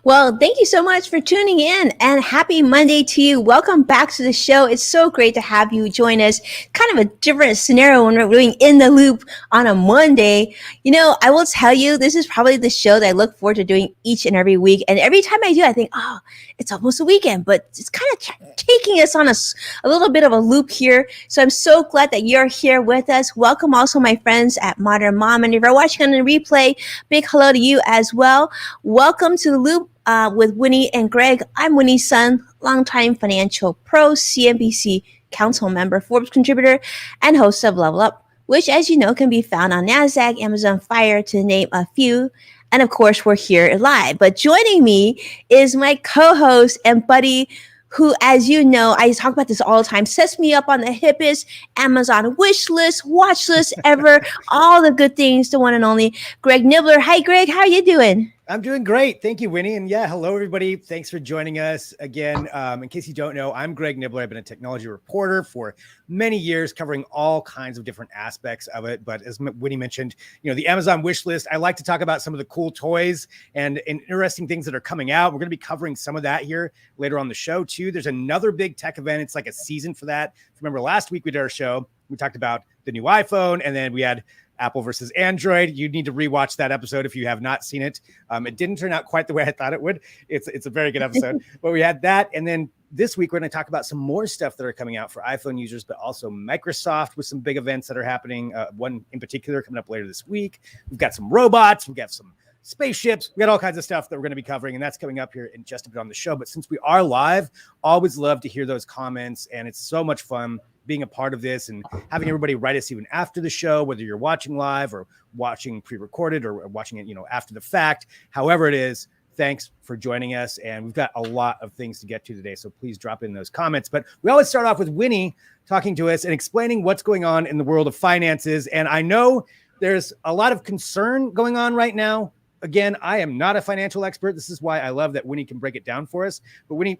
Well, thank you so much for tuning in and happy Monday to you. Welcome back to the show. It's so great to have you join us. Kind of a different scenario when we're doing In the Loop on a Monday. I will tell you, this is probably the show that I look forward to doing each and every week. And every time I do, I think, oh, it's almost a weekend, but it's kind of taking us on a little bit of a loop here. So I'm so glad that you're here with us. Welcome also my friends at Modern Mom. And if you're watching on the replay, big hello to you as well. Welcome to the Loop with Winnie and Greg. I'm Winnie's son, longtime financial pro, CNBC council member, Forbes contributor, and host of Level Up, which, as you know, can be found on NASDAQ, Amazon Fire, to name a few. And of course, we're here live. But joining me is my co-host and buddy who, as you know, I talk about this all the time, sets me up on the hippest Amazon wish list, watch list ever, all the good things, the one and only Greg Nibler. Hi, Greg. How are you doing? I'm doing great. Thank you, Winnie. And yeah, hello, everybody. Thanks for joining us again. In case you don't know, I'm Greg Nibler. I've been a technology reporter for many years, covering all kinds of different aspects of it. But as Winnie mentioned, the Amazon wish list, I like to talk about some of the cool toys and interesting things that are coming out. We're going to be covering some of that here later on the show, too. There's another big tech event. It's like a season for that. Remember, last week we did our show. We talked about the new iPhone, and then we had Apple versus Android. You need to rewatch that episode if you have not seen it. It didn't turn out quite the way I thought it would. It's a very good episode. But we had that. And then this week, we're going to talk about some more stuff that are coming out for iPhone users, but also Microsoft with some big events that are happening. One in particular coming up later this week. We've got some robots. We've got some spaceships. We got all kinds of stuff that we're going to be covering, and that's coming up here in just a bit on the show. But since we are live, always love to hear those comments, and it's so much fun being a part of this and having everybody write us even after the show, whether you're watching live or watching pre-recorded or watching it, after the fact, however it is. Thanks for joining us. And we've got a lot of things to get to today, so please drop in those comments. But we always start off with Winnie talking to us and explaining what's going on in the world of finances. And I know there's a lot of concern going on right now. Again, I am not a financial expert. This is why I love that Winnie can break it down for us. But Winnie,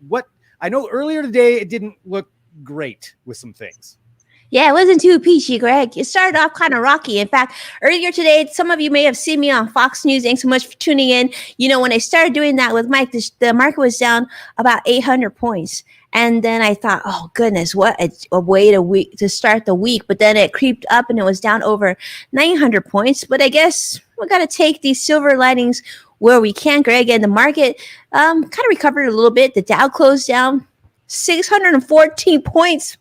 I know earlier today, it didn't look great with some things. Yeah, it wasn't too peachy, Greg. It started off kind of rocky. In fact, earlier today, some of you may have seen me on Fox News. Thanks so much for tuning in. When I started doing that with Mike, the market was down about 800 points. And then I thought, oh, goodness, what a way to start the week. But then it creeped up and it was down over 900 points. But I guess we got to take these silver linings where we can, Greg. And the market kind of recovered a little bit. The Dow closed down 614 points.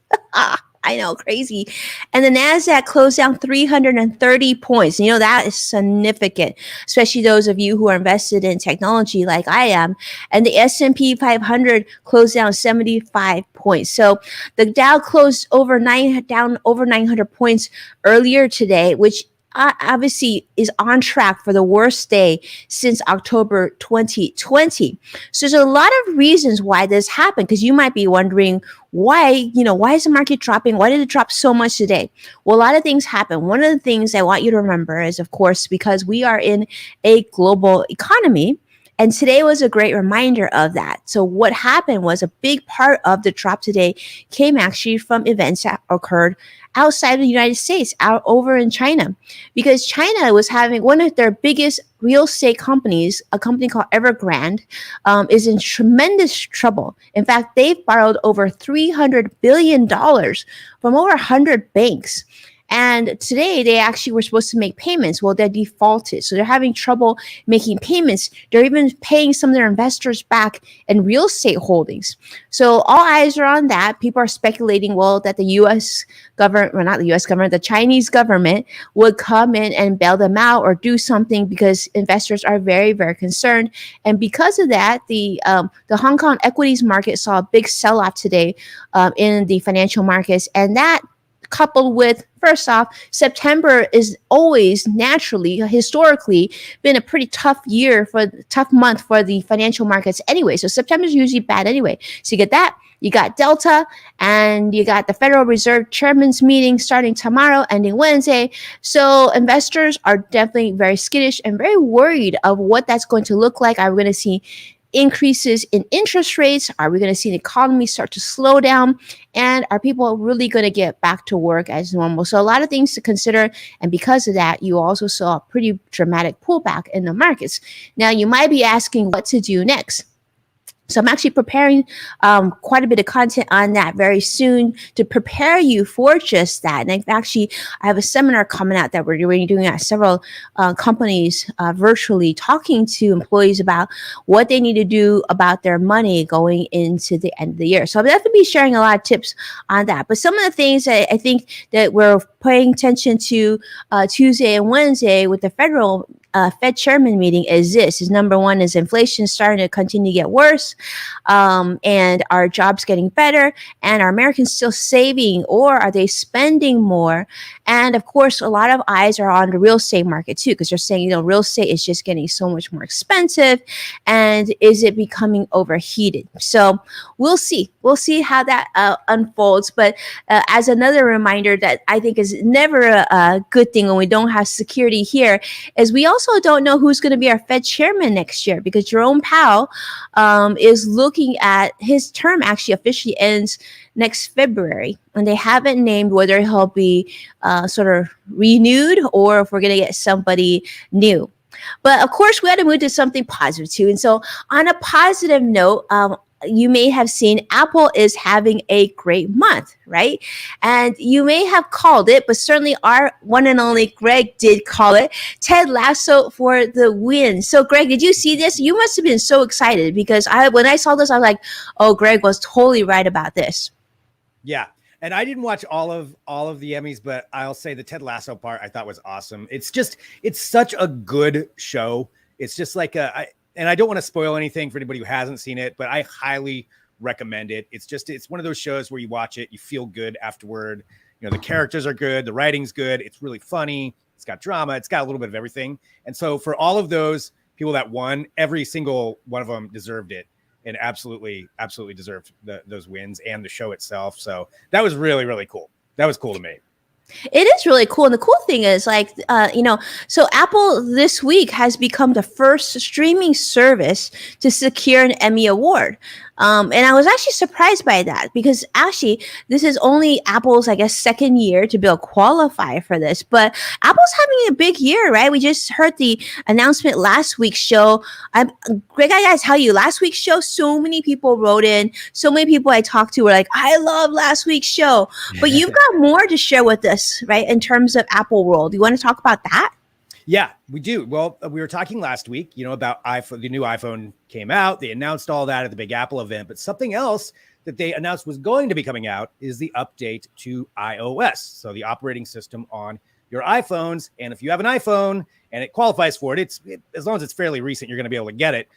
I know, crazy. And the NASDAQ closed down 330 points. That is significant, especially those of you who are invested in technology like I am. And the S&P 500 closed down 75 points. So the Dow closed down over 900 points earlier today, which obviously is on track for the worst day since October 2020. So there's a lot of reasons why this happened, because you might be wondering why is the market dropping? Why did it drop so much today? Well, a lot of things happen. One of the things I want you to remember is, of course, because we are in a global economy, and today was a great reminder of that. So what happened was a big part of the drop today came actually from events that occurred outside of the United States, out over in China, because China was having one of their biggest real estate companies, a company called Evergrande, is in tremendous trouble. In fact, they've borrowed over $300 billion from over 100 banks. And today they actually were supposed to make payments. Well, they're defaulted. So they're having trouble making payments. They're even paying some of their investors back in real estate holdings. So all eyes are on that. People are speculating, that the U.S. government, well, not the U.S. government, the Chinese government would come in and bail them out or do something, because investors are very, very concerned. And because of that, the Hong Kong equities market saw a big sell-off today in the financial markets. And that, coupled with, first off, September is always naturally, historically, been a pretty tough month for the financial markets anyway. So September is usually bad anyway. So you get that. You got Delta, and you got the Federal Reserve Chairman's meeting starting tomorrow, ending Wednesday. So investors are definitely very skittish and very worried of what that's going to look like. Are we going to see increases in interest rates? Are we going to see the economy start to slow down? And are people really going to get back to work as normal? So a lot of things to consider. And because of that, you also saw a pretty dramatic pullback in the markets. Now, you might be asking what to do next. So I'm actually preparing quite a bit of content on that very soon to prepare you for just that. And I have a seminar coming out that we're doing at several companies virtually, talking to employees about what they need to do about their money going into the end of the year. So I'll definitely be sharing a lot of tips on that. But some of the things that I think that we're paying attention to Tuesday and Wednesday with the Fed chairman meeting is number one is inflation starting to continue to get worse, and our jobs getting better, and are Americans still saving or are they spending more? And of course, a lot of eyes are on the real estate market too, because they're saying, real estate is just getting so much more expensive, and is it becoming overheated? So we'll see how that unfolds. But as another reminder that I think is never a good thing when we don't have security here, is we also don't know who's going to be our Fed chairman next year, because Jerome Powell is looking at his term actually officially ends next February, and they haven't named whether he'll be sort of renewed or if we're going to get somebody new. But of course, we had to move to something positive too. And so on a positive note, you may have seen Apple is having a great month, right? And you may have called it, but certainly our one and only Greg did call it, Ted Lasso for the win. So Greg, did you see this? You must have been so excited, because when I saw this, I was like, oh, Greg was totally right about this. Yeah. And I didn't watch all of the Emmys, but I'll say the Ted Lasso part I thought was awesome. It's such a good show. It's just like and I don't want to spoil anything for anybody who hasn't seen it, but I highly recommend it. It's one of those shows where you watch it, you feel good afterward. The characters are good. The writing's good. It's really funny. It's got drama. It's got a little bit of everything. And so for all of those people that won, every single one of them deserved it, and absolutely deserved those wins and the show itself. So that was really, really cool. That was cool to me. It is really cool. And the cool thing is, so Apple this week has become the first streaming service to secure an Emmy Award. And I was actually surprised by that, because actually this is only Apple's, I guess, second year to be able to qualify for this. But Apple's having a big year, right? We just heard the announcement last week's show. Greg, I gotta tell you, last week's show, so many people wrote in. So many people I talked to were like, I love last week's show. But you've got more to share with us, right, in terms of Apple World. You want to talk about that? Yeah, we do. Well, we were talking last week, about iPhone. The new iPhone came out. They announced all that at the big Apple event. But something else that they announced was going to be coming out is the update to iOS. So the operating system on your iPhones. And if you have an iPhone and it qualifies for it, as long as it's fairly recent, you're going to be able to get it.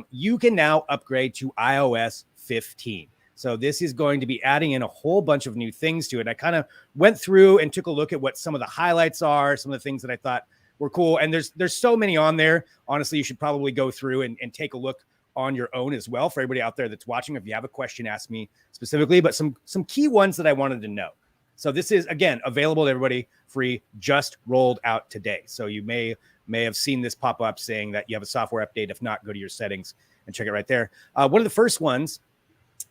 You can now upgrade to iOS 15. So this is going to be adding in a whole bunch of new things to it. I kind of went through and took a look at what some of the highlights are, some of the things that I thought were cool. And there's so many on there. Honestly, you should probably go through and take a look on your own as well. For everybody out there that's watching, if you have a question, ask me specifically, but some key ones that I wanted to know. So this is, again, available to everybody free, just rolled out today. So you may have seen this pop up saying that you have a software update. If not, go to your settings and check it right there. One of the first ones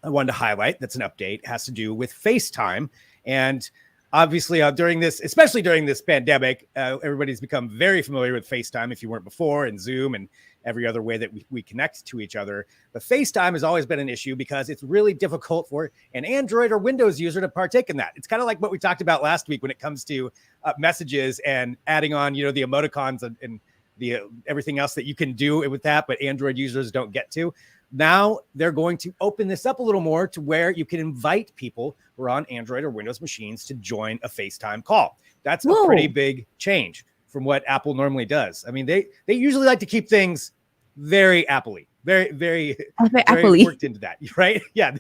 I wanted to highlight that's an update has to do with FaceTime. And obviously, especially during this pandemic, everybody's become very familiar with FaceTime if you weren't before, and Zoom and every other way that we connect to each other. But FaceTime has always been an issue because it's really difficult for an Android or Windows user to partake in that. It's kind of like what we talked about last week when it comes to messages and adding on, the emoticons and the everything else that you can do with that, but Android users don't get to. Now they're going to open this up a little more to where you can invite people who are on Android or Windows machines to join a FaceTime call. That's a pretty big change from what Apple normally does. I mean, they usually like to keep things very Apple-y, very worked into that, right? Yeah,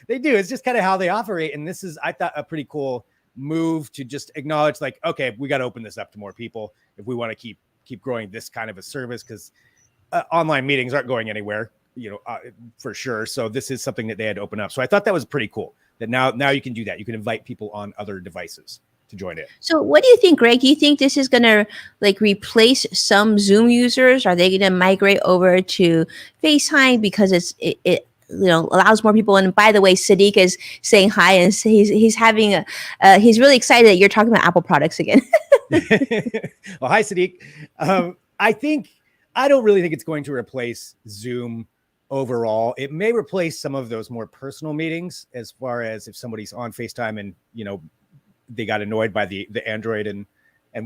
they do. It's just kind of how they operate. And this is, I thought, a pretty cool move to just acknowledge, like, okay, we got to open this up to more people if we want to keep growing this kind of a service, because online meetings aren't going anywhere. For sure. So this is something that they had to open up. So I thought that was pretty cool that now you can do that. You can invite people on other devices to join it. So what do you think, Greg? Do you think this is going to like replace some Zoom users? Are they going to migrate over to FaceTime because it allows more people? And by the way, Sadiq is saying hi, and he's having he's really excited that you're talking about Apple products again. Well, hi, Sadiq. I don't really think it's going to replace Zoom overall. It may replace some of those more personal meetings, as far as if somebody's on FaceTime and they got annoyed by the Android and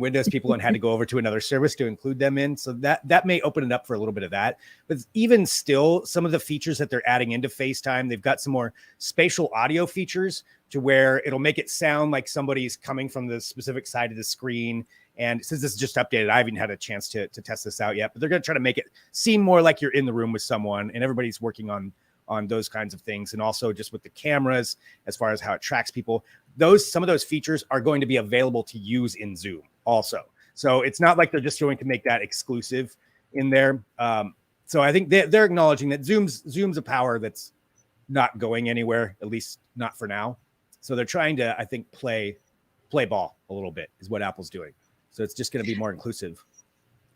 Windows people and had to go over to another service to include them in. So that may open it up for a little bit of that. But even still, some of the features that they're adding into FaceTime, they've got some more spatial audio features to where it'll make it sound like somebody's coming from the specific side of the screen. And since this is just updated, I haven't had a chance to test this out yet, but they're going to try to make it seem more like you're in the room with someone, and everybody's working on those kinds of things. And also just with the cameras, as far as how it tracks people, some of those features are going to be available to use in Zoom also. So it's not like they're just going to make that exclusive in there. So I think they're acknowledging that Zoom's a power that's not going anywhere, at least not for now. So they're trying to, I think, play ball a little bit is what Apple's doing. So it's just going to be more inclusive.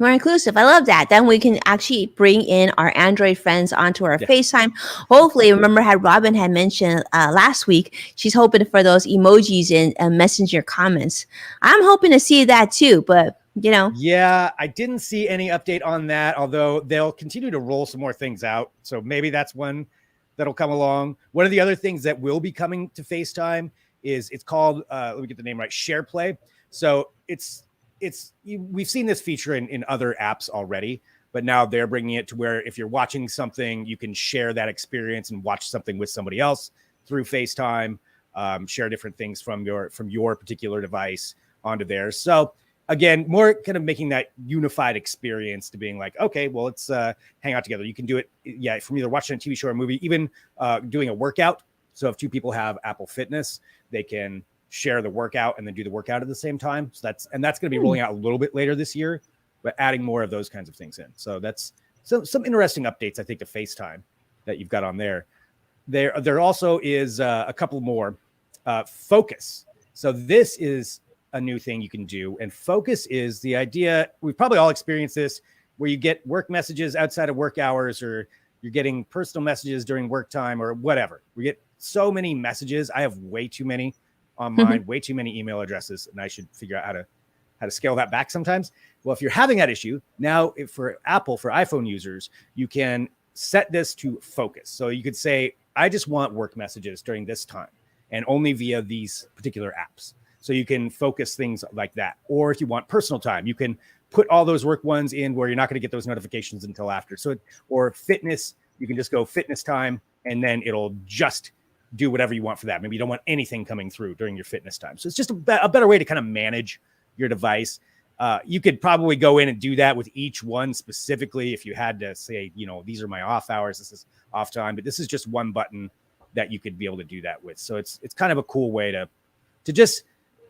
More inclusive. I love that. Then we can actually bring in our Android friends onto our FaceTime. Hopefully, remember how Robin had mentioned last week, she's hoping for those emojis in Messenger comments. I'm hoping to see that too, but Yeah, I didn't see any update on that, although they'll continue to roll some more things out. So maybe that's one that'll come along. One of the other things that will be coming to FaceTime is it's called, let me get the name right, Share Play. So we've seen this feature in other apps already, but now they're bringing it to where if you're watching something, you can share that experience and watch something with somebody else through FaceTime, share different things from your particular device onto theirs. So again, more kind of making that unified experience to being like, okay, well, let's hang out together. You can do it, from either watching a TV show or a movie, even doing a workout. So if two people have Apple Fitness, they can share the workout and then do the workout at the same time. So that's going to be rolling out a little bit later this year, but adding more of those kinds of things in. So that's some interesting updates, I think, to FaceTime that you've got on there. There also is a couple more. Focus. So this is a new thing you can do. And Focus is the idea, we've probably all experienced this, where you get work messages outside of work hours, or you're getting personal messages during work time or whatever. We get so many messages. I have way too many on mine, way too many email addresses, and I should figure out how to scale that back sometimes. Well, if you're having that issue now, for Apple, for iPhone users, you can set this to focus. So you could say, I just want work messages during this time and only via these particular apps. So you can focus things like that. Or if you want personal time, you can put all those work ones in where you're not going to get those notifications until after. So, or fitness, you can just go fitness time, and then it'll just do whatever you want for that. Maybe you don't want anything coming through during your fitness time. So it's just a better way to kind of manage your device. You could probably go in and do that with each one specifically if you had to say, these are my off hours, this is off time, but this is just one button that you could be able to do that with. So it's kind of a cool way to just,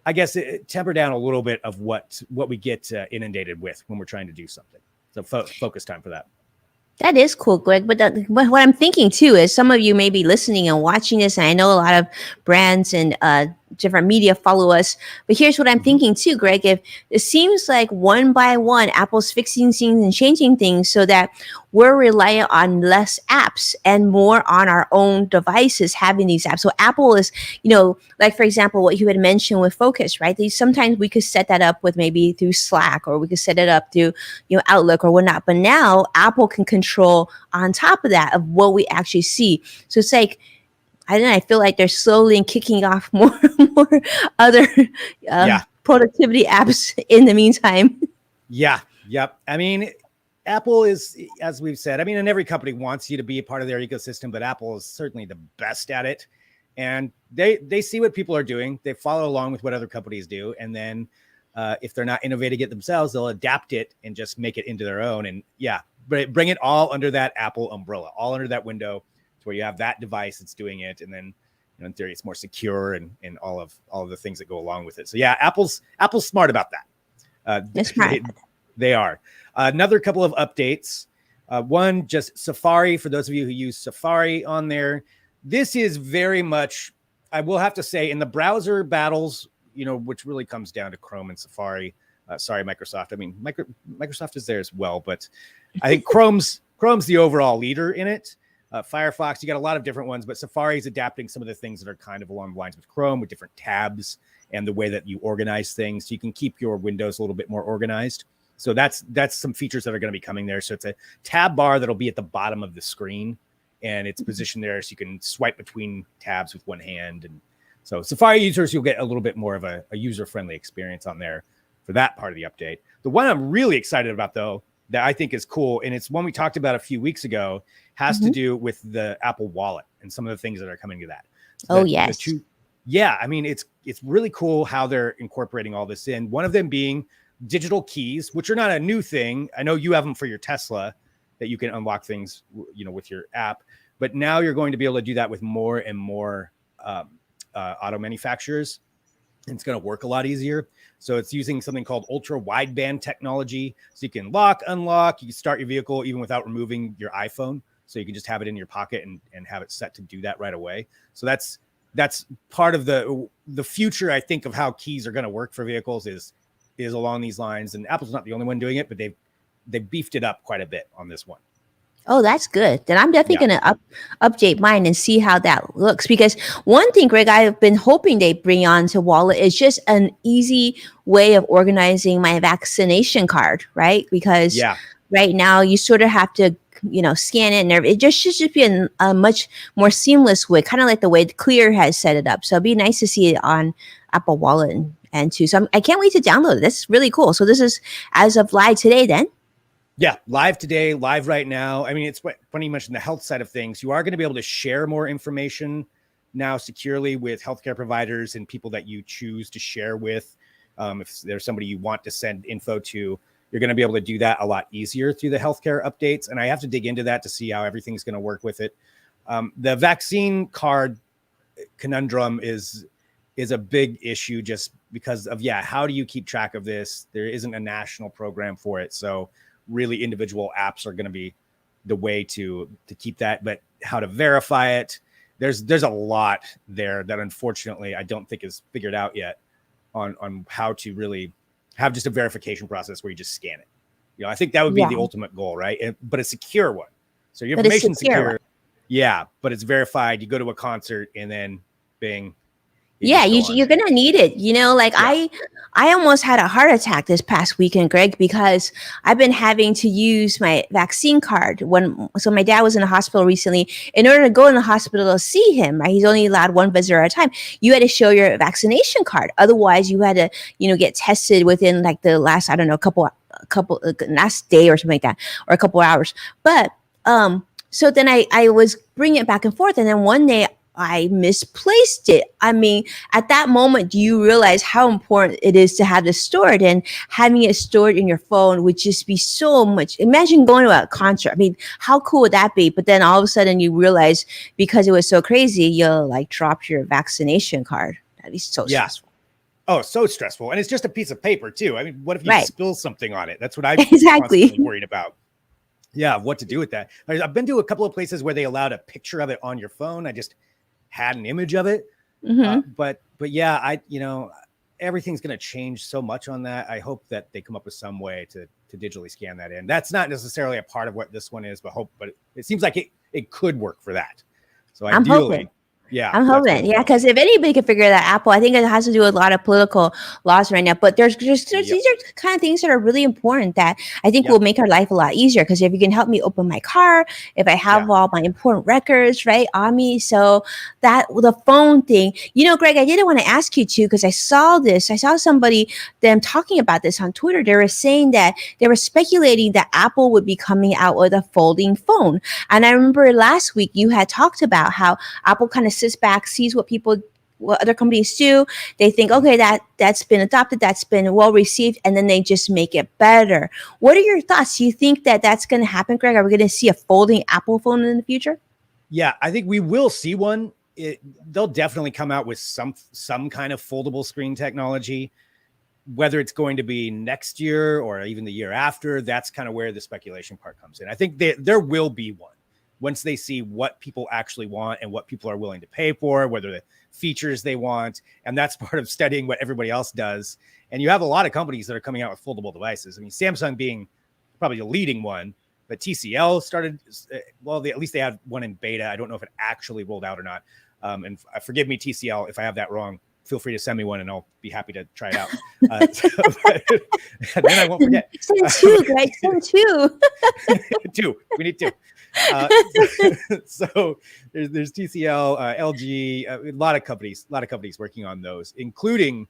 I guess, temper down a little bit of what we get inundated with when we're trying to do something. So focus time for that. That is cool, Greg. But what I'm thinking too is some of you may be listening and watching this, and I know a lot of brands and different media follow us. But here's what I'm thinking too, Greg. If it seems like one by one, Apple's fixing things and changing things so that we're reliant on less apps and more on our own devices having these apps. So Apple is, like for example, what you had mentioned with Focus, right? Sometimes we could set that up with maybe through Slack, or we could set it up through, Outlook or whatnot. But now Apple can control on top of that of what we actually see. So it's like, I feel like they're slowly kicking off more other productivity apps in the meantime. Yeah. Yep. I mean, Apple is, as we've said, and every company wants you to be a part of their ecosystem, but Apple is certainly the best at it. And they see what people are doing. They follow along with what other companies do. And then if they're not innovating it themselves, they'll adapt it and just make it into their own. And bring it all under that Apple umbrella, all under that window, to where you have that device that's doing it. And then, in theory, it's more secure and all of the things that go along with it. So yeah, Apple's smart about that. That's smart. They are. Another couple of updates. One, just Safari, for those of you who use Safari on there. This is very much, I will have to say, in the browser battles which really comes down to Chrome and Safari. Sorry, Microsoft. I mean, Microsoft is there as well, but I think Chrome's the overall leader in it. Firefox, you got a lot of different ones, but Safari is adapting some of the things that are kind of along the lines with Chrome, with different tabs and the way that you organize things. So you can keep your windows a little bit more organized. So that's some features that are going to be coming there. So it's a tab bar that'll be at the bottom of the screen, and it's positioned there so you can swipe between tabs with one hand. And so Safari users, you'll get a little bit more of a user-friendly experience on there for that part of the update. The one I'm really excited about, though, that I think is cool, and it's one we talked about a few weeks ago, has to do with the Apple Wallet and some of the things that are coming to that. So yes. I mean, it's really cool how they're incorporating all this in. One of them being digital keys, which are not a new thing. I know you have them for your Tesla, that you can unlock things, with your app. But now you're going to be able to do that with more and more auto manufacturers. And it's going to work a lot easier. So it's using something called ultra wideband technology. So you can lock, unlock, you can start your vehicle even without removing your iPhone. So you can just have it in your pocket and have it set to do that right away. So that's part of the future, I think, of how keys are going to work for vehicles is along these lines. And Apple's not the only one doing it, but they've beefed it up quite a bit on this one. Oh, that's good. Then I'm definitely going to update mine and see how that looks. Because one thing, Greg, I've been hoping they bring on to Wallet is just an easy way of organizing my vaccination card, right? Because right now you sort of have to, scan it, and it just should be a much more seamless way, kind of like the way Clear has set it up. So it'd be nice to see it on Apple Wallet and too. So I can't wait to download it. That's really cool. So this is as of live today, then. Yeah, live today, live right now. I mean, it's funny you mentioned the health side of things. You are going to be able to share more information now securely with healthcare providers and people that you choose to share with. If there's somebody you want to send info to, you're going to be able to do that a lot easier through the healthcare updates. And I have to dig into that to see how everything's going to work with it. The vaccine card conundrum is a big issue just because of, how do you keep track of this? There isn't a national program for it. So really individual apps are going to be the way to keep that, but how to verify it. There's a lot there that unfortunately I don't think is figured out yet on how to really have just a verification process where you just scan it. I think that would be the ultimate goal, right? But a secure one. So your information's secure. Yeah, but it's verified. You go to a concert and then bing. You're going to need it. I almost had a heart attack this past weekend, Greg, because I've been having to use my vaccine card. So my dad was in the hospital recently. In order to go in the hospital to see him, right, he's only allowed one visitor at a time. You had to show your vaccination card. Otherwise, you had to, get tested within like the last, I don't know, couple last day or something like that, or a couple hours. But so then I was bringing it back and forth, and then one day I misplaced it. I mean, at that moment, do you realize how important it is to have this stored? And having it stored in your phone would just be so much. Imagine going to a concert. I mean, how cool would that be? But then all of a sudden you realize because it was so crazy, you'll like drop your vaccination card. That'd be so stressful. Oh, so stressful. And it's just a piece of paper too. I mean, what if you spill something on it? That's what I'm constantly worried about. Yeah, what to do with that. I've been to a couple of places where they allowed a picture of it on your phone. I just had an image of it. But everything's going to change so much on that. I hope that they come up with some way to digitally scan that in. That's not necessarily a part of what this one is, but it seems like it could work for that. So I'm hoping. Yeah, I'm hoping. Yeah, because if anybody can figure that Apple, I think it has to do with a lot of political laws right now. But these are kind of things that are really important that I think will make our life a lot easier. Because if you can help me open my car, if I have all my important records right on me, so that the phone thing, Greg, I didn't want to ask you too because I saw them talking about this on Twitter. They were saying that they were speculating that Apple would be coming out with a folding phone. And I remember last week you had talked about how Apple kind of sits back, sees what other companies do. They think, okay, that's been adopted, that's been well received, and then they just make it better. What are your thoughts? Do you think that that's going to happen, Greg? Are we going to see a folding Apple phone in the future? Yeah, I think we will see one. They'll definitely come out with some kind of foldable screen technology. Whether it's going to be next year or even the year after, that's kind of where the speculation part comes in. I think there will be one. once they see what people actually want and what people are willing to pay for, whether the features they want. And that's part of studying what everybody else does. And you have a lot of companies that are coming out with foldable devices. I mean, Samsung being probably the leading one, but TCL started, well, at least they had one in beta. I don't know if it actually rolled out or not. And forgive me, TCL, if I have that wrong. Feel free to send me one and I'll be happy to try it out. Then I won't forget. Send two, Greg. Send two. Two. We need two. So there's TCL, LG, a lot of companies working on those, including,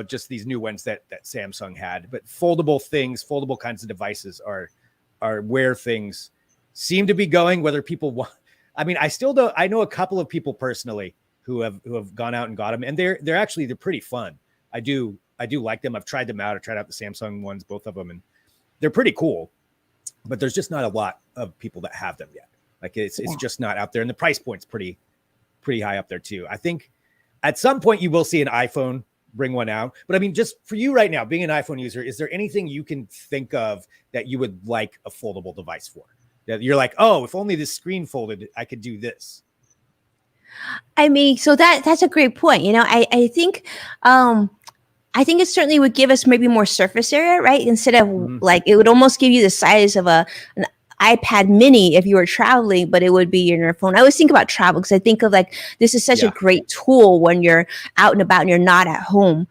just these new ones that Samsung had. But foldable kinds of devices are where things seem to be going. Whether people want, I mean, I know a couple of people personally who have gone out and got them, and they're pretty fun. I do like them. I've tried them out. I tried out the Samsung ones, both of them, and they're pretty cool. But there's just not a lot of people that have them yet. Like it's just not out there, and the price point's pretty high up there too. I think at some point you will see an iPhone bring one out. But I mean, just for you right now, being an iPhone user, is there anything you can think of that you would like a foldable device for? That you're like, oh, if only this screen folded, I could do this. I mean, so that's a great point. I think it certainly would give us maybe more surface area, right? Instead of like, it would almost give you the size of an iPad mini if you were traveling, but it would be in your phone. I always think about travel because I think of like, this is such a great tool when you're out and about and you're not at home.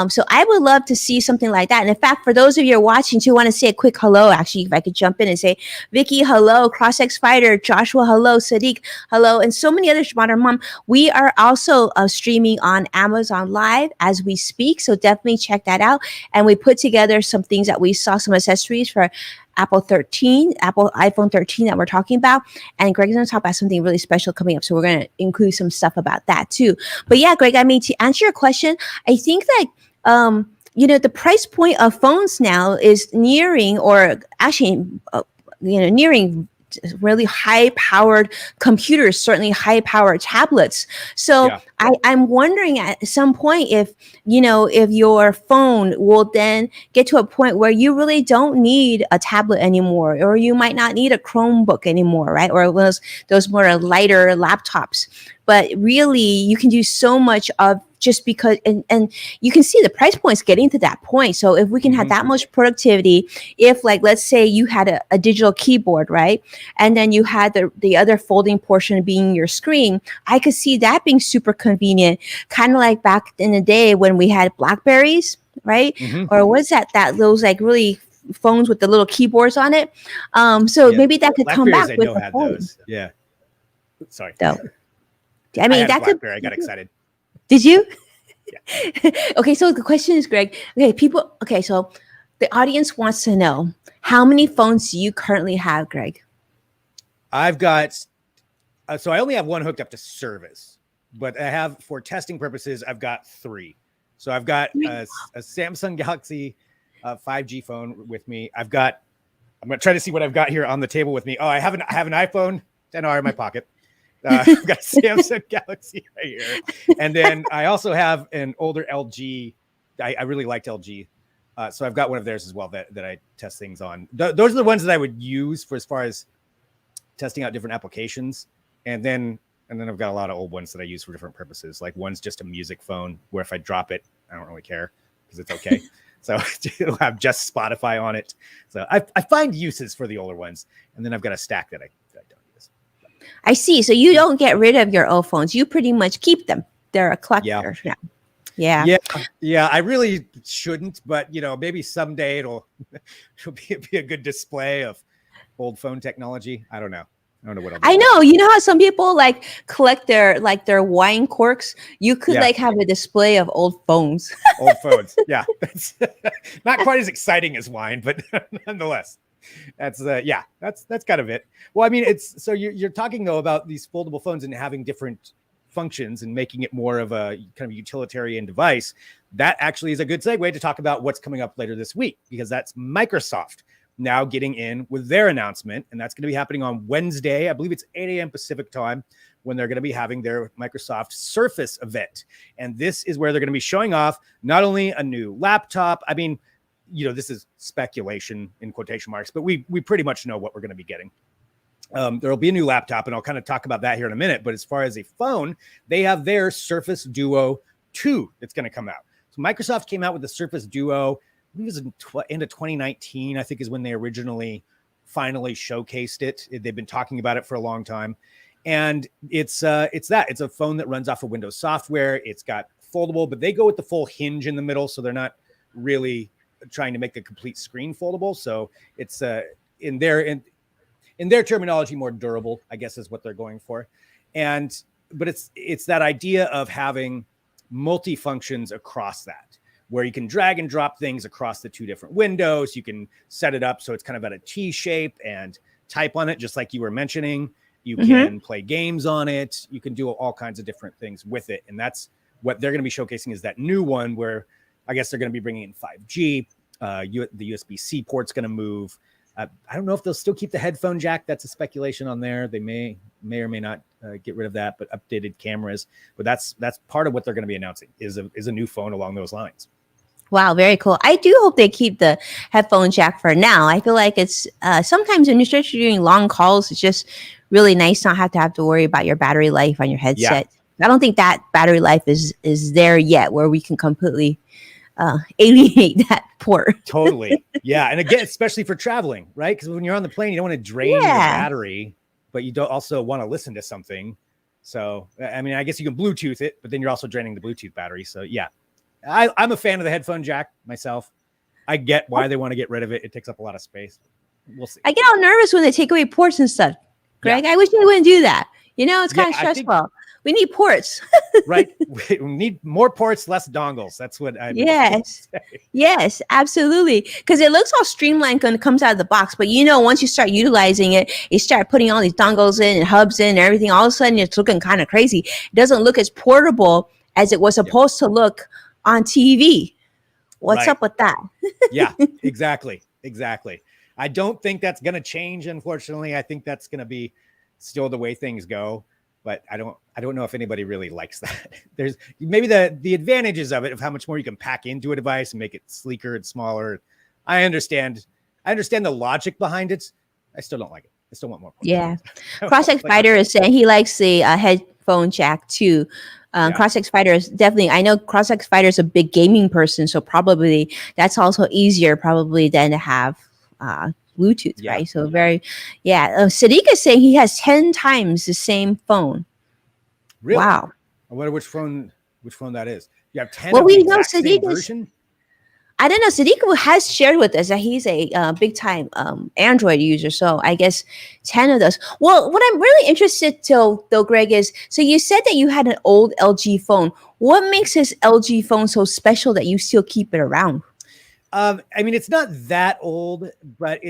So I would love to see something like that. And in fact, for those of you who are watching too, want to say a quick hello, actually, if I could jump in and say, Vicky, hello, CrossX Fighter, Joshua, hello, Sadiq, hello, and so many others, Modern Mom. We are also streaming on Amazon Live as we speak. So definitely check that out. And we put together some things that we saw, some accessories for Apple iPhone 13 that we're talking about. And Greg's going to talk about something really special coming up. So we're going to include some stuff about that too. But yeah, Greg, I mean, to answer your question, I think that, the price point of phones now is nearing really high-powered computers, certainly high-powered tablets. So I'm wondering at some point if your phone will then get to a point where you really don't need a tablet anymore, or you might not need a Chromebook anymore, right? Or those more lighter laptops. But really, you can do so much of just because, and you can see the price points getting to that point. So if we can have that much productivity, if like, let's say you had a digital keyboard, right? And then you had the other folding portion being your screen, I could see that being super convenient, kind of like back in the day when we had Blackberries, right? Or what's those like really phones with the little keyboards on it. Maybe that could come back with the phone. Those. Yeah. Sorry. So, I mean, that could. I got excited. Did you? Yeah. Okay, so the question is, Greg. So the audience wants to know, how many phones do you currently have, Greg? I've got, so I only have one hooked up to service, but I have, for testing purposes, I've got 3. So I've got a Samsung Galaxy 5G phone with me. I'm going to try to see what I've got here on the table with me. Oh, I have an iPhone XR in my pocket. I've got a Samsung Galaxy right here. And then I also have an older LG. I really liked LG. So I've got one of theirs as well that I test things on. Those are the ones that I would use for as far as testing out different applications. And then I've got a lot of old ones that I use for different purposes. Like one's just a music phone where if I drop it, I don't really care because it's okay. So it'll have just Spotify on it. So I find uses for the older ones. And then I've got a stack that I don't use. I see. So you don't get rid of your old phones. You pretty much keep them. They're a collector now. Yeah. I really shouldn't, but maybe someday it'll be a good display of old phone technology. I don't know what I'll do. I know. You know how some people like collect their wine corks? You could have a display of old phones. Old phones. Yeah. That's not quite as exciting as wine, but nonetheless. That's kind of it. Well, I mean, so you're talking though about these foldable phones and having different functions and making it more of a kind of utilitarian device. That actually is a good segue to talk about what's coming up later this week, because that's Microsoft now getting in with their announcement. And that's going to be happening on Wednesday. I believe it's 8 a.m. Pacific time when they're going to be having their Microsoft Surface event. And this is where they're going to be showing off not only a new laptop. I mean, this is speculation in quotation marks, but we pretty much know what we're going to be getting. There'll be a new laptop, and I'll kind of talk about that here in a minute. But as far as a phone, they have their Surface Duo 2 that's going to come out. So Microsoft came out with the Surface Duo. I think it was in end of 2019, I think is when they originally finally showcased it. They've been talking about it for a long time. And it's a phone that runs off of Windows software. It's got foldable, but they go with the full hinge in the middle. So they're not really trying to make the complete screen foldable. So it's in their terminology, more durable, I guess is what they're going for. But it's that idea of having multi-functions across that, where you can drag and drop things across the two different windows. You can set it up so it's kind of at a T shape and type on it, just like you were mentioning. You can play games on it. You can do all kinds of different things with it. And that's what they're going to be showcasing, is that new one where I guess they're going to be bringing in 5G. The USB-C port's going to move. I don't know if they'll still keep the headphone jack. That's a speculation on there. They may or may not get rid of that, but updated cameras. But that's part of what they're going to be announcing is a new phone along those lines. Wow, very cool. I do hope they keep the headphone jack for now. I feel like it's sometimes when you're doing long calls, it's just really nice not have to worry about your battery life on your headset. Yeah. I don't think that battery life is there yet where we can completely alienate that port. Totally. Yeah. And again, especially for traveling, right? Because when you're on the plane, you don't want to drain your battery, but you don't also want to listen to something. So, I mean, I guess you can Bluetooth it, but then you're also draining the Bluetooth battery. So yeah, I'm a fan of the headphone jack myself. I get why they want to get rid of it. It takes up a lot of space. We'll see. I get all nervous when they take away ports and stuff. Greg, I wish they wouldn't do that. You know, it's kind of stressful. We need ports. Right. We need more ports, less dongles. That's what I Yes, absolutely. Because it looks all streamlined when it comes out of the box. But, you know, once you start utilizing it, you start putting all these dongles in and hubs in and everything. All of a sudden, it's looking kind of crazy. It doesn't look as portable as it was supposed to look on TV. What's up with that? Yeah, exactly. I don't think that's going to change, unfortunately. I think that's going to be still the way things go. But I don't know if anybody really likes that. There's maybe the advantages of it, of how much more you can pack into a device and make it sleeker and smaller. I understand the logic behind it. I still don't like it. I still want more. Yeah. Cross-X Fighter is saying he likes the headphone jack too. Cross-X Fighter is definitely, I know Cross-X Fighter is a big gaming person, so probably that's also easier probably than to have Bluetooth, right? So Sadiq is saying he has 10 times the same phone. Really? Wow. I wonder which phone that is. You have 10 well, of we the know exact same version? I don't know. Sadiq has shared with us that he's a big time Android user. So I guess 10 of those. Well, what I'm really interested to, though, Greg, is, so you said that you had an old LG phone. What makes this LG phone so special that you still keep it around? I mean, it's not that old, but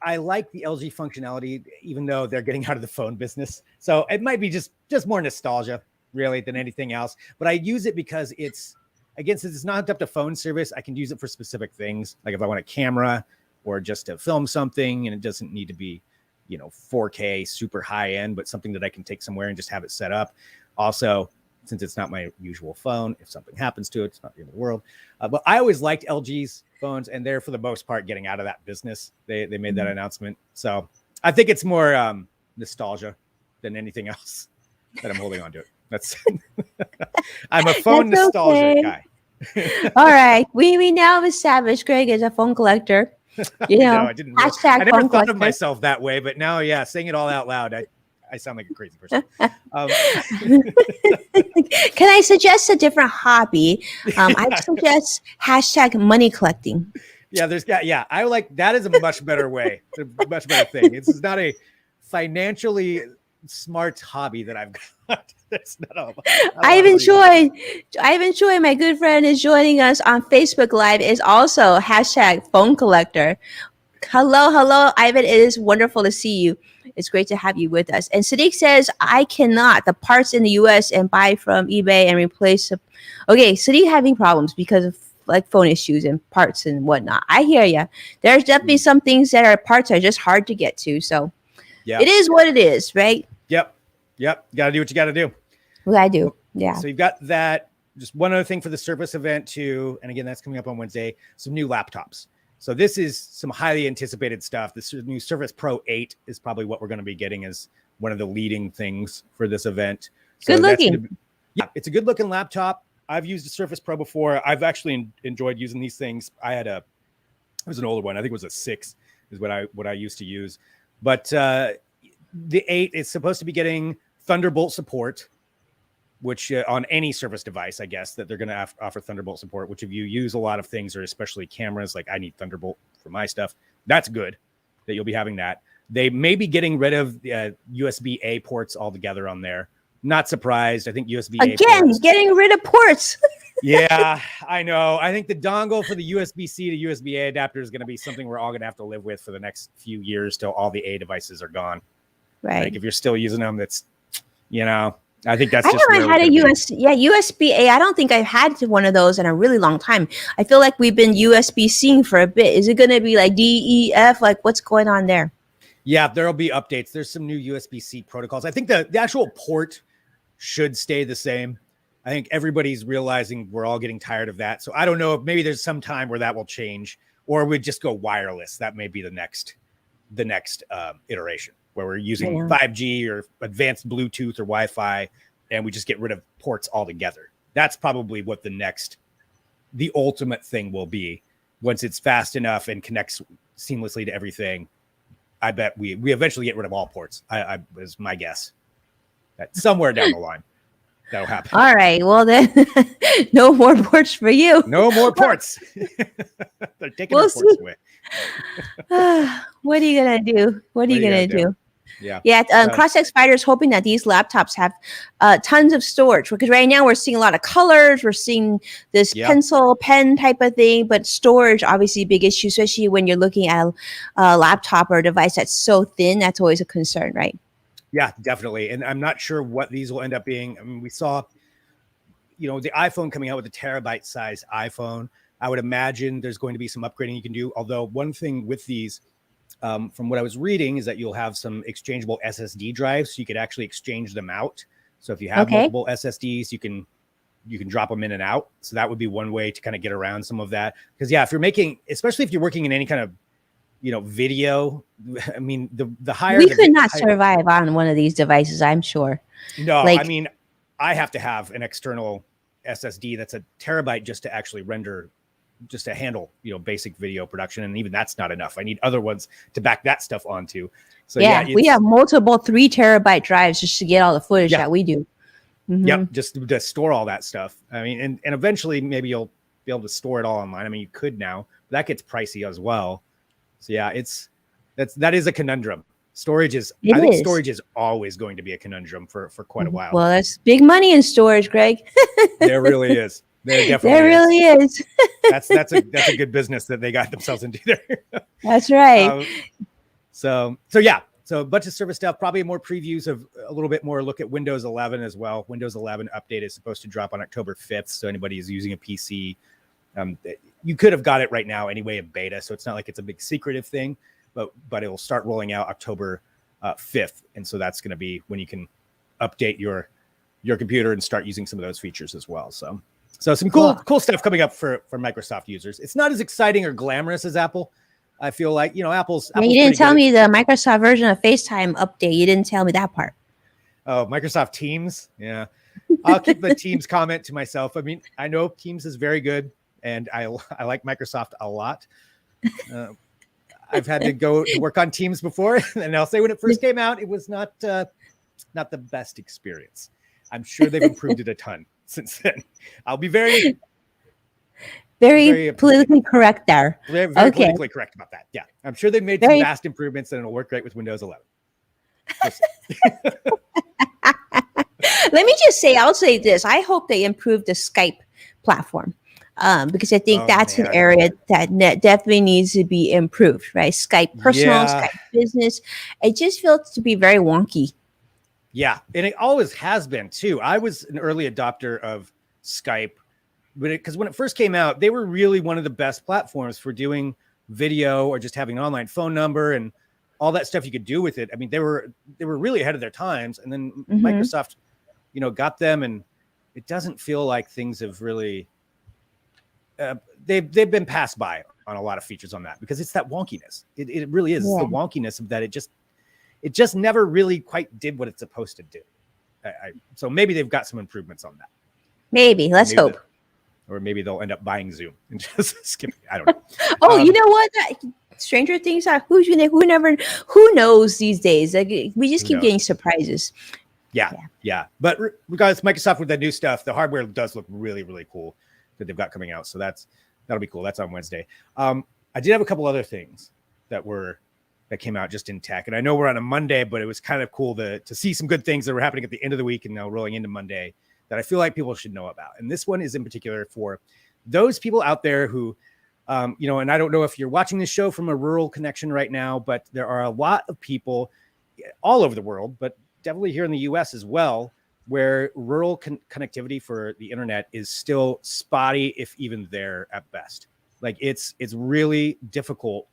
I like the LG functionality, even though they're getting out of the phone business. So it might be just more nostalgia, really, than anything else. But I use it because since it's not hooked up to phone service, I can use it for specific things. Like if I want a camera or just to film something, and it doesn't need to be, 4K, super high end, but something that I can take somewhere and just have it set up. Also, since it's not my usual phone, if something happens to it, it's not the end of the world. But I always liked LG's phones, and they're for the most part getting out of that business. They made that announcement. So I think it's more nostalgia than anything else that I'm holding on to it. That's I'm a phone nostalgia guy. All right. We now established Greg is a phone collector. No, I didn't. I never thought of myself that way, but now, saying it all out loud, I sound like a crazy person. Can I suggest a different hobby? I suggest #money collecting. I like that is a much better way, a much better thing. It's not a financially smart hobby that I've got. That's not I've enjoyed my good friend is joining us on Facebook Live, is also #phone collector. Hello, Ivan. It is wonderful to see you. It's great to have you with us. And Sadiq says, I cannot the parts in the US and buy from eBay and replace them. Okay, Sadiq having problems because of like phone issues and parts and whatnot. I hear you. There's definitely some things that are parts are just hard to get to. So it is what it is, right? Yep. Got to do what you got to do. What I do. Yeah. So you've got that. Just one other thing for the Surface event too. And again, that's coming up on Wednesday. Some new laptops. So this is some highly anticipated stuff. This new Surface Pro 8 is probably what we're going to be getting as one of the leading things for this event. So Good looking. Yeah, it's a good looking laptop. I've used a Surface Pro before. I've actually enjoyed using these things. It was an older one. I think it was a 6 is what I used to use. But the 8 is supposed to be getting Thunderbolt support, which on any Surface device, I guess, that they're going to offer Thunderbolt support, which if you use a lot of things, or especially cameras, like I need Thunderbolt for my stuff, that's good that you'll be having that. They may be getting rid of USB-A ports altogether on there. Not surprised. I think USB-A again, ports, getting rid of ports. yeah, I know. I think the dongle for the USB-C to USB-A adapter is going to be something we're all going to have to live with for the next few years till all the A devices are gone. Right. Like if you're still using them, that's, I think that's I just haven't had a USB-A. I don't think I've had one of those in a really long time. I feel like we've been USB-C for a bit. Is it going to be like DEF? Like what's going on there? Yeah, there'll be updates. There's some new USB-C protocols. I think the actual port should stay the same. I think everybody's realizing we're all getting tired of that. So I don't know if maybe there's some time where that will change, or we just go wireless. That may be the next iteration, where we're using 5G or advanced Bluetooth or Wi-Fi, and we just get rid of ports altogether. That's probably what the ultimate thing will be once it's fast enough and connects seamlessly to everything. I bet we eventually get rid of all ports. I was my guess that somewhere down the line that'll happen. All right. Well, then no more ports for you. No more ports. They're taking our ports away. What are you going to do? What are you going to do? Yeah. Cross-Tech Spider is hoping that these laptops have tons of storage, because right now we're seeing a lot of colors. We're seeing this pencil pen type of thing, but storage obviously a big issue, especially when you're looking at a laptop or a device that's so thin. That's always a concern, right? Yeah, definitely. And I'm not sure what these will end up being. I mean, we saw, the iPhone coming out with a terabyte size iPhone. I would imagine there's going to be some upgrading you can do. Although one thing with these, from what I was reading, is that you'll have some exchangeable SSD drives, so you could actually exchange them out. So if you have multiple SSDs, you can drop them in and out. So that would be one way to kind of get around some of that. Because if you're making, especially if you're working in any kind of video, I mean, the higher we could not survive on one of these devices, I'm sure. No, I mean, I have to have an external SSD that's a terabyte just to actually render, just to handle, basic video production. And even that's not enough. I need other ones to back that stuff onto. So we have multiple 3 terabyte drives just to get all the footage that we do. Mm-hmm. Yep. Just to store all that stuff. I mean, and eventually maybe you'll be able to store it all online. I mean, you could now, but that gets pricey as well. So that is a conundrum. I think storage is always going to be a conundrum for quite a while. Well, that's big money in storage, Greg. There really is. There really is. That's a good business that they got themselves into there. That's right. So a bunch of service stuff, probably more previews of a little bit more look at Windows 11 as well. Windows 11 update is supposed to drop on October 5th. So anybody who's using a PC, you could have got it right now anyway in beta. So it's not like it's a big secretive thing, but it will start rolling out October 5th. And so that's going to be when you can update your computer and start using some of those features as well. So some cool stuff coming up for Microsoft users. It's not as exciting or glamorous as Apple. I feel like, Apple's you didn't tell me the Microsoft version of FaceTime update. You didn't tell me that part. Oh, Microsoft Teams. Yeah. I'll keep the Teams comment to myself. I mean, I know Teams is very good, and I like Microsoft a lot. I've had to go to work on Teams before, and I'll say when it first came out, it was not the best experience. I'm sure they've improved it a ton since then. I'll be very politically correct there. Very politically correct about that. Yeah, I'm sure they've made some vast improvements, and it'll work great with Windows 11. Let me just say, I'll say this. I hope they improve the Skype platform. Because I think that's an area that definitely needs to be improved, right? Skype personal, Skype business. It just feels to be very wonky. Yeah, and it always has been too. I was an early adopter of Skype, because when it first came out, they were really one of the best platforms for doing video or just having an online phone number and all that stuff you could do with it. I mean, they were really ahead of their times, and then Microsoft, got them, and it doesn't feel like things have really. They've been passed by on a lot of features on that, because it's that wonkiness. It really is. Yeah. It's the wonkiness of that. It just never really quite did what it's supposed to do. So maybe they've got some improvements on that. Maybe. Let's hope. Or maybe they'll end up buying Zoom and just skipping. I don't know. Oh, you know what? Stranger things are who knows these days? Like, we just keep getting surprises. Yeah. But regardless, Microsoft with that new stuff, the hardware does look really, really cool that they've got coming out. So that'll be cool. That's on Wednesday. I did have a couple other things that came out just in tech. And I know we're on a Monday, but it was kind of cool to see some good things that were happening at the end of the week and now rolling into Monday that I feel like people should know about. And this one is in particular for those people out there who, and I don't know if you're watching this show from a rural connection right now, but there are a lot of people all over the world, but definitely here in the US as well, where rural connectivity for the internet is still spotty, if even there at best. Like it's really difficult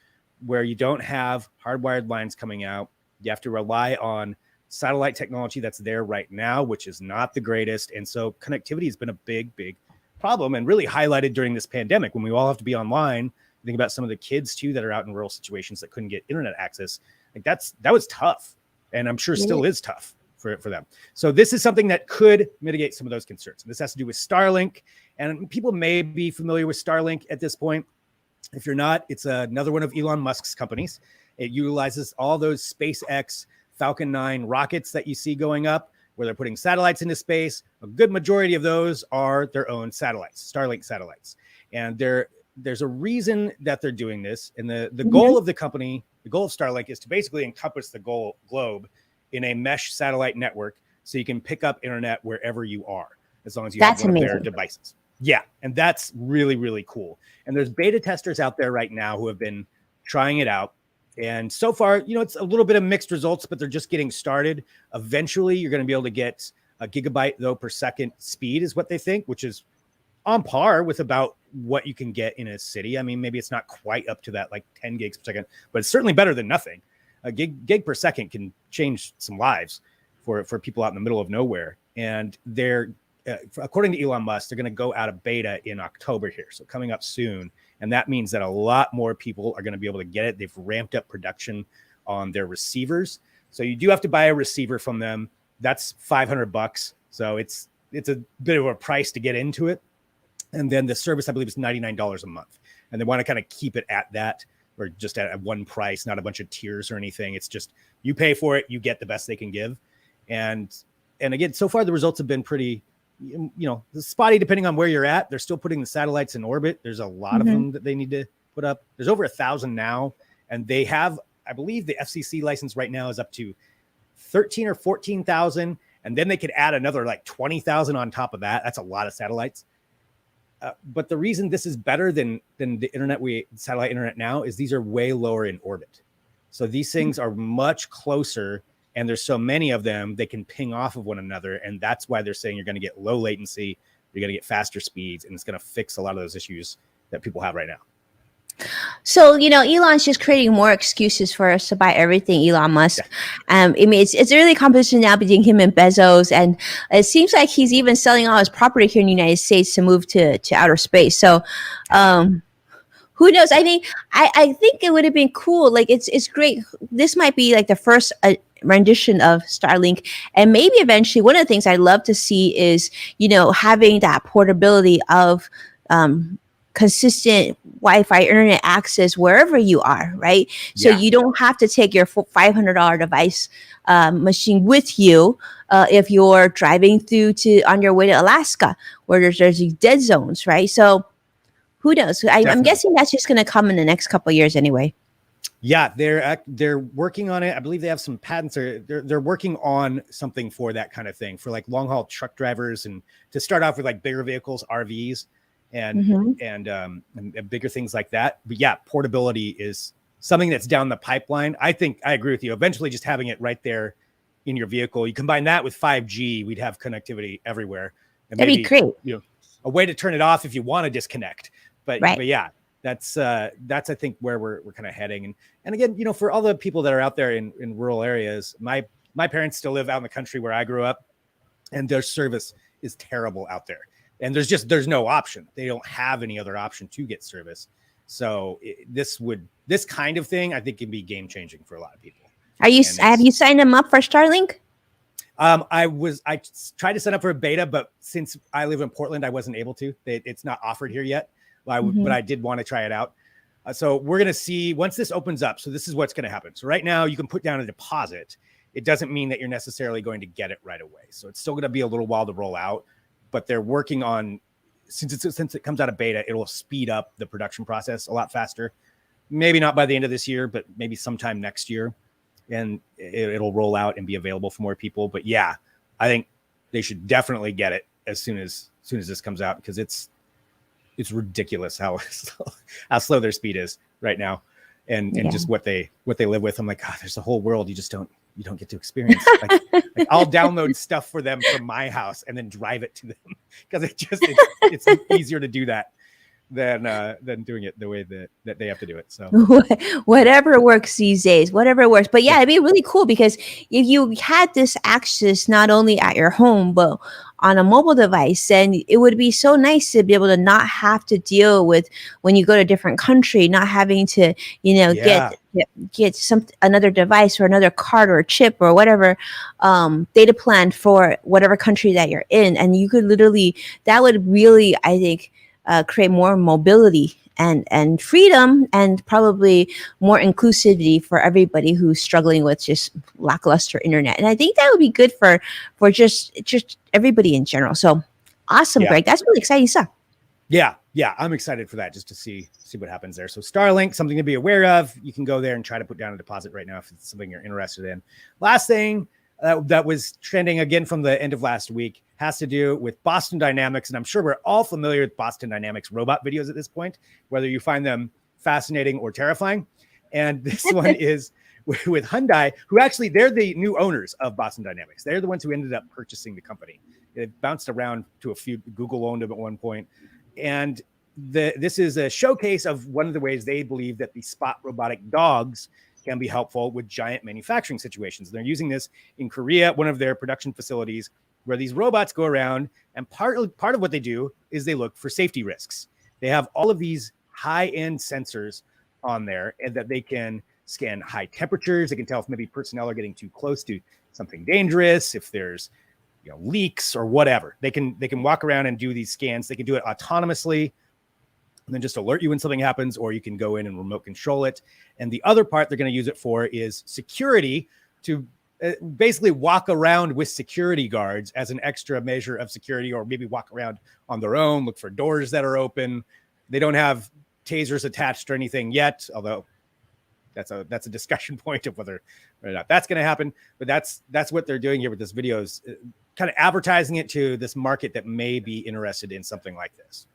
where you don't have hardwired lines coming out. You have to rely on satellite technology that's there right now, which is not the greatest. And so connectivity has been a big, big problem, and really highlighted during this pandemic when we all have to be online. Think about some of the kids too that are out in rural situations that couldn't get internet access. Like that was tough. And I'm sure still is tough for them. So this is something that could mitigate some of those concerns. And this has to do with Starlink. And people may be familiar with Starlink at this point. If you're not, it's another one of Elon Musk's companies. It utilizes all those SpaceX Falcon 9 rockets that you see going up, where they're putting satellites into space. A good majority of those are their own satellites, Starlink satellites. And there's a reason that they're doing this. And the goal of the company, the goal of Starlink, is to basically encompass the globe in a mesh satellite network, so you can pick up internet wherever you are, as long as you have one of their devices. Yeah, and that's really, really cool. And there's beta testers out there right now who have been trying it out. And so far, it's a little bit of mixed results, but they're just getting started. Eventually, you're going to be able to get a gigabyte, though, per second speed is what they think, which is on par with about what you can get in a city. I mean, maybe it's not quite up to that, like 10 gigs per second, but it's certainly better than nothing. A gig per second can change some lives for people out in the middle of nowhere. And they're, according to Elon Musk, they're going to go out of beta in October here. So coming up soon. And that means that a lot more people are going to be able to get it. They've ramped up production on their receivers. So you do have to buy a receiver from them. That's $500. So it's a bit of a price to get into it. And then the service, I believe, is $99 a month. And they want to kind of keep it at that, or just at one price, not a bunch of tiers or anything. It's just you pay for it, you get the best they can give. And again, so far the results have been pretty, spotty depending on where you're at. They're still putting the satellites in orbit. There's a lot of them that they need to put up. There's over 1,000 now, and they have, I believe, the FCC license right now is up to 13 or 14,000, and then they could add another like 20,000 on top of that. That's a lot of satellites. But the reason this is better than the satellite internet now is these are way lower in orbit. So these things are much closer, and there's so many of them, they can ping off of one another. And that's why they're saying you're going to get low latency, you're going to get faster speeds, and it's going to fix a lot of those issues that people have right now. So, Elon's just creating more excuses for us to buy everything Elon Musk. Yeah. I mean, it's really competition now between him and Bezos. And it seems like he's even selling all his property here in the United States to move to outer space. So, who knows? I think it would have been cool. Like, it's great. This might be like the first rendition of Starlink. And maybe eventually one of the things I'd love to see is, having that portability of, consistent Wi-Fi internet access wherever you are, right? So you don't have to take your $500 device machine with you if you're driving on your way to Alaska, where there's these dead zones, right? So who knows? I'm guessing that's just going to come in the next couple of years anyway. Yeah, they're working on it. I believe they have some patents. They're working on something for that kind of thing, for like long haul truck drivers, and to start off with like bigger vehicles, RVs. And bigger things like that. But yeah, portability is something that's down the pipeline. I think I agree with you. Eventually, just having it right there in your vehicle, you combine that with 5G, we'd have connectivity everywhere. And that'd be great. A way to turn it off if you want to disconnect. But yeah, that's I think where we're kind of heading. And again, for all the people that are out there in rural areas, my parents still live out in the country where I grew up, and their service is terrible out there. And there's no option. They don't have any other option to get service. So this kind of thing, I think, can be game changing for a lot of people. Have you signed them up for Starlink? I tried to sign up for a beta, but since I live in Portland, I wasn't able to. It's not offered here yet, but I did want to try it out. So we're going to see once this opens up. So this is what's going to happen. So right now you can put down a deposit. It doesn't mean that you're necessarily going to get it right away. So it's still going to be a little while to roll out, but they're working on, since it comes out of beta, it will speed up the production process a lot faster. Maybe not by the end of this year, but maybe sometime next year. And it'll roll out and be available for more people. But yeah, I think they should definitely get it as soon as this comes out, because it's ridiculous how slow their speed is right now, and just what they live with. I'm like, God, there's a whole world you don't get to experience. Like I'll download stuff for them from my house and then drive it to them, because it's easier to do that than doing it the way that they have to do it. So whatever works these days, whatever works. But yeah, it'd be really cool, because if you had this access not only at your home but on a mobile device, then it would be so nice to be able to not have to deal with, when you go to a different country, not having to get another device or another card or a chip or whatever data plan for whatever country that you're in. And you could literally, that would really, I think, create more mobility and freedom, and probably more inclusivity for everybody who's struggling with just lackluster internet. And I think that would be good for just everybody in general. So awesome, Greg. That's really exciting stuff. Yeah, I'm excited for that, just to see what happens there. So Starlink, something to be aware of. You can go there and try to put down a deposit right now if it's something you're interested in. Last thing that was trending again from the end of last week has to do with Boston Dynamics. And I'm sure we're all familiar with Boston Dynamics robot videos at this point, whether you find them fascinating or terrifying. And this one is with Hyundai, who actually, they're the new owners of Boston Dynamics. They're the ones who ended up purchasing the company. It bounced around to a few. Google owned them at one point. And this is a showcase of one of the ways they believe that the Spot robotic dogs can be helpful with giant manufacturing situations. They're using this in Korea, one of their production facilities, where these robots go around, and part of what they do is they look for safety risks. They have all of these high-end sensors on there, and that they can scan high temperatures. They can tell if maybe personnel are getting too close to something dangerous, if there's leaks or whatever. They can walk around and do these scans. They can do it autonomously, and then just alert you when something happens, or you can go in and remote control it. And the other part they're going to use it for is security, to basically walk around with security guards as an extra measure of security, or maybe walk around on their own, look for doors that are open. They don't have tasers attached or anything yet, although that's a discussion point of whether or not that's going to happen. But that's what they're doing here with this video, is kind of advertising it to this market that may be interested in something like this.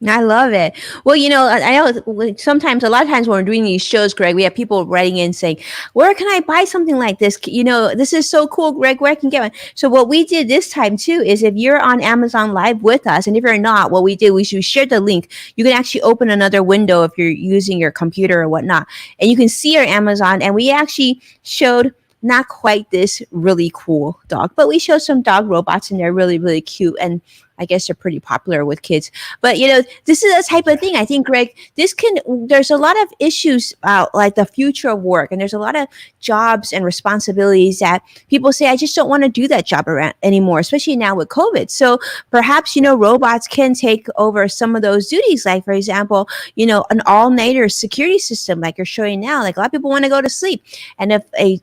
I love it. Well, I know sometimes, a lot of times when we're doing these shows, Greg, we have people writing in saying, where can I buy something like this? This is so cool, Greg, where I can get one. So what we did this time too, is if you're on Amazon Live with us, and if you're not, what we did, we shared the link. You can actually open another window if you're using your computer or whatnot, and you can see our Amazon. And we actually showed not quite this really cool dog, but we showed some dog robots, and they're really, really cute. And I guess they're pretty popular with kids. But, this is a type of thing. I think, Greg, there's a lot of issues about like the future of work. And there's a lot of jobs and responsibilities that people say, I just don't want to do that job anymore, especially now with COVID. So perhaps, robots can take over some of those duties. Like, for example, an all-nighter security system like you're showing now. Like, a lot of people want to go to sleep. And if a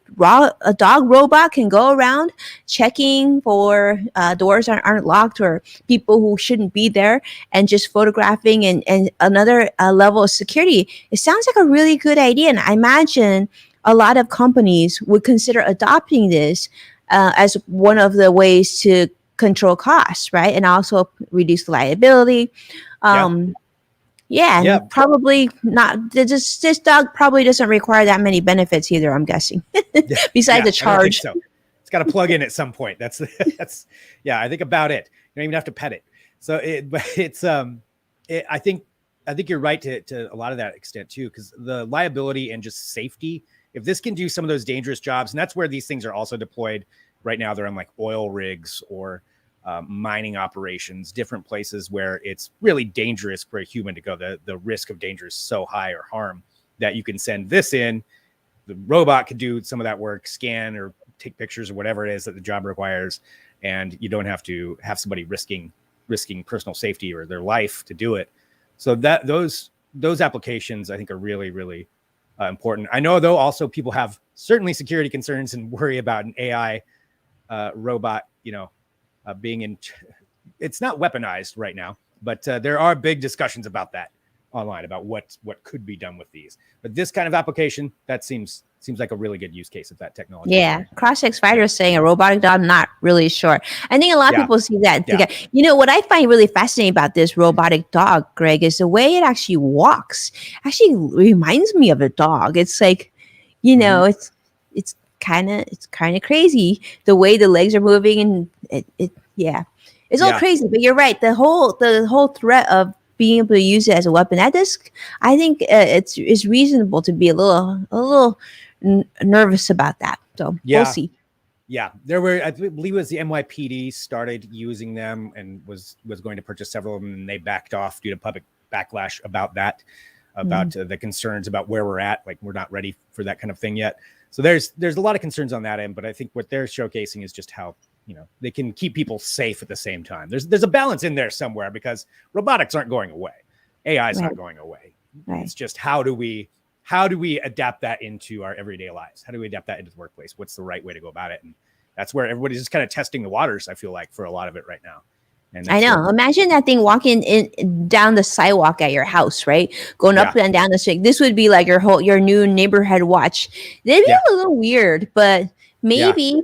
dog robot can go around checking for doors aren't locked, or people who shouldn't be there, and just photographing and another level of security, it sounds like a really good idea. And I imagine a lot of companies would consider adopting this as one of the ways to control costs, right? And also reduce liability. Probably not. This dog probably doesn't require that many benefits either, I'm guessing, besides the charge. I don't think so. It's got to plug in at some point. That's I think about it. You don't even have to pet it. So I think you're right to a lot of that extent too, because the liability and just safety, if this can do some of those dangerous jobs, and that's where these things are also deployed right now. They're on like oil rigs or mining operations, different places where it's really dangerous for a human to go. The risk of danger is so high or harm that you can send this in. The robot could do some of that work, scan or take pictures or whatever it is that the job requires. And you don't have to have somebody risking personal safety or their life to do it. So that those applications I think are really, really important. I know though, also people have certainly security concerns and worry about an AI robot, being in, it's not weaponized right now, but there are big discussions about that online about what could be done with these. But this kind of application, that seems like a really good use case of that technology. Yeah, Cross-X Fighter is saying a robotic dog. I'm not really sure. I think a lot of people see that. Yeah. What I find really fascinating about this robotic dog, Greg, is the way it actually walks. Actually, reminds me of a dog. It's like, it's kind of crazy the way the legs are moving, and it's all crazy. But you're right. The whole threat of being able to use it as a weapon, I think it's reasonable to be a little nervous about that. So we'll see. Yeah, there were, I believe it was the NYPD started using them and was going to purchase several of them, and they backed off due to public backlash about that, about the concerns about where we're at. Like, we're not ready for that kind of thing yet. So there's a lot of concerns on that end, but I think what they're showcasing is just how they can keep people safe at the same time. There's a balance in there somewhere, because robotics aren't going away, AI is not going away. Right. It's just how do we adapt that into our everyday lives? How do we adapt that into the workplace? What's the right way to go about it? And that's where everybody's just kind of testing the waters, I feel like, for a lot of it right now. And I know. Imagine that thing walking down the sidewalk at your house, right? Going up and down the street. This would be like your new neighborhood watch. They'd be a little weird, but maybe,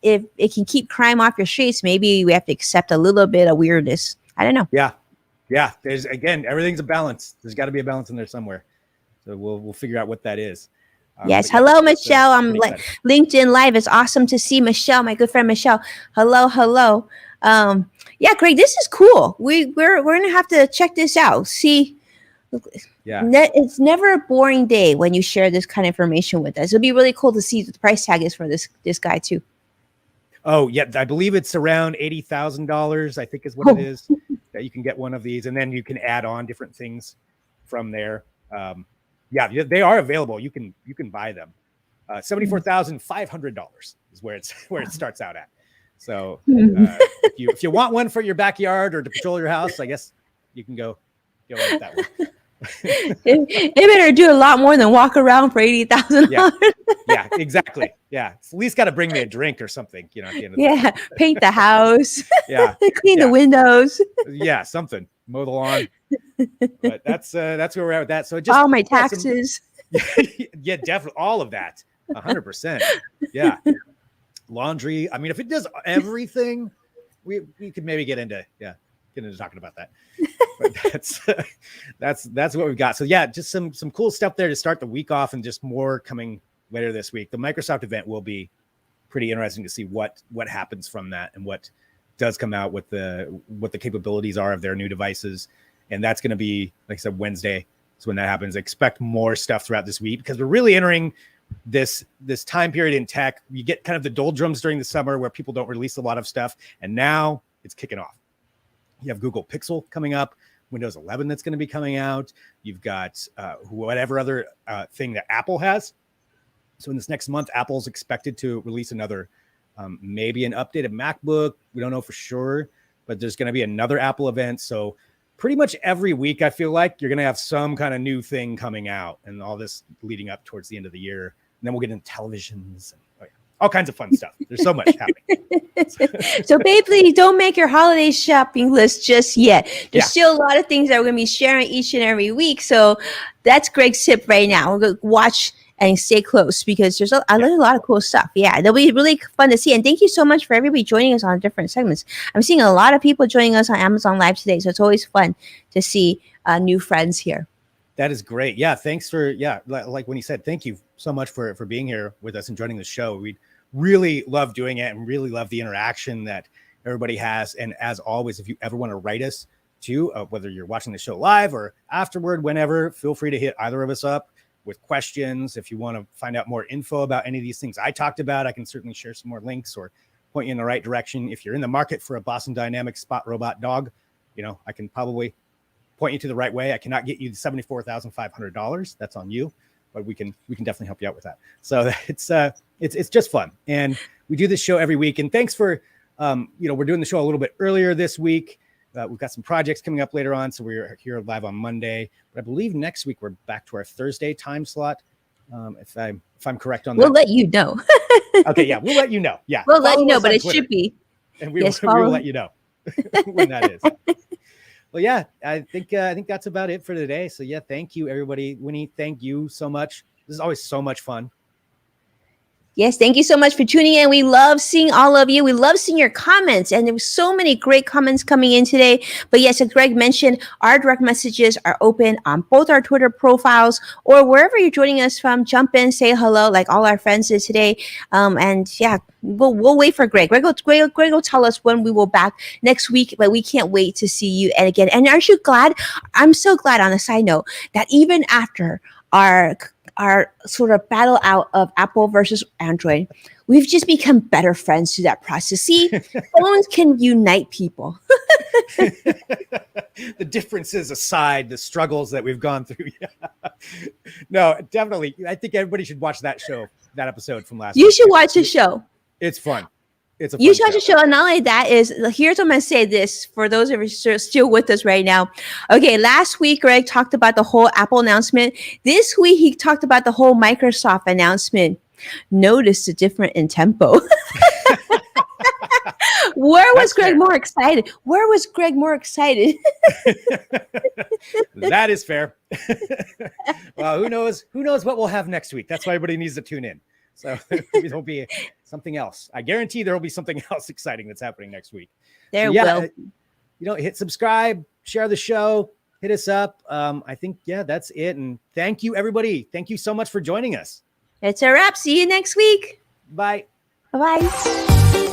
if it can keep crime off your streets, maybe we have to accept a little bit of weirdness. I don't know. Yeah. There's, again, everything's a balance. There's got to be a balance in there somewhere. So we'll figure out what that is. Yes. Hello, Michelle. I'm LinkedIn Live. It's awesome to see Michelle, my good friend Michelle. Hello. Greg, this is cool. We're gonna have to check this out. See, it's never a boring day when you share this kind of information with us. It'll be really cool to see what the price tag is for this guy too. Oh yeah, I believe it's around $80,000. I think is what it is that you can get one of these, and then you can add on different things from there. They are available. You can buy them. $74,500 is where it starts out at. So if you want one for your backyard or to patrol your house, I guess you can go with that one. It better do a lot more than walk around for $80,000. Yeah, exactly. Yeah, it's at least got to bring me a drink or something. At the end of the day. Paint the house. Clean the windows. Something. Mow the lawn. But that's where we're at with that. So just all my taxes. Definitely all of that. 100%. Yeah. Laundry. I mean, if it does everything, we could maybe get into talking about that. But that's what we've got. So just some cool stuff there to start the week off, and just more coming later this week. The Microsoft event will be pretty interesting to see what happens from that and what does come out with what the capabilities are of their new devices. And that's going to be, like I said, Wednesday. So when that happens, expect more stuff throughout this week, because we're really entering this time period in tech. You get kind of the doldrums during the summer where people don't release a lot of stuff, and now it's kicking off. You have Google Pixel coming up, Windows 11 that's going to be coming out. You've got whatever other thing that Apple has. So in this next month, Apple's expected to release another, maybe an updated MacBook. We don't know for sure, but there's going to be another Apple event. So pretty much every week, I feel like you're going to have some kind of new thing coming out, and all this leading up towards the end of the year. And then we'll get into televisions and all kinds of fun stuff. There's so much happening. So basically, don't make your holiday shopping list just yet. There's still a lot of things that we're going to be sharing each and every week. So that's Greg's tip right now. We're going to watch and stay close, because there's a lot of cool stuff. Yeah, it'll be really fun to see. And thank you so much for everybody joining us on different segments. I'm seeing a lot of people joining us on Amazon Live today, so it's always fun to see new friends here. That is great. Yeah, thanks for, like when you said, thank you so much for being here with us and joining the show. We really love doing it and really love the interaction that everybody has. And as always, if you ever want to write us too, whether you're watching the show live or afterward, whenever, feel free to hit either of us up with questions. If you want to find out more info about any of these things I talked about, I can certainly share some more links or point you in the right direction. If you're in the market for a Boston Dynamics spot robot dog, I can probably point you to the right way. I cannot get you the $74,500. That's on you, but we can definitely help you out with that. So it's just fun. And we do this show every week. And thanks for, we're doing the show a little bit earlier this week. We've got some projects coming up later on. So we're here live on Monday, but I believe next week we're back to our Thursday time slot. If I'm correct on that. We'll let you know. Okay. Yeah. We'll let you know. Yeah. We'll let you know, but it Twitter, should be. and we will let you know when that is. Well, yeah, I think that's about it for today. So yeah, thank you everybody. Winnie, thank you so much. This is always so much fun. Yes, thank you so much for tuning in. We love seeing all of you. We love seeing your comments. And there were so many great comments coming in today. But yes, as Greg mentioned, our direct messages are open on both our Twitter profiles or wherever you're joining us from. Jump in, say hello, like all our friends did today. And yeah, we'll wait for Greg. Greg will tell us when we will back next week, but we can't wait to see you. And again, and aren't you glad? I'm so glad, on a side note, that even after our sort of battle out of Apple versus Android, we've just become better friends through that process. See, phones can unite people. The differences aside, the struggles that we've gone through. Yeah. No, definitely. I think everybody should watch that episode from last week. You should watch the show. It's fun. You should watch the show. And not only that here's what I'm going to say this for those of you still with us right now. Okay, last week, Greg talked about the whole Apple announcement. This week, he talked about the whole Microsoft announcement. Notice the difference in tempo. Where was Greg more excited? That is fair. Well, who knows what we'll have next week. That's why everybody needs to tune in. So there'll be something else. I guarantee there will be something else exciting that's happening next week. There will. Hit subscribe, share the show, hit us up. I think, that's it. And thank you, everybody. Thank you so much for joining us. It's a wrap. See you next week. Bye. Bye-bye.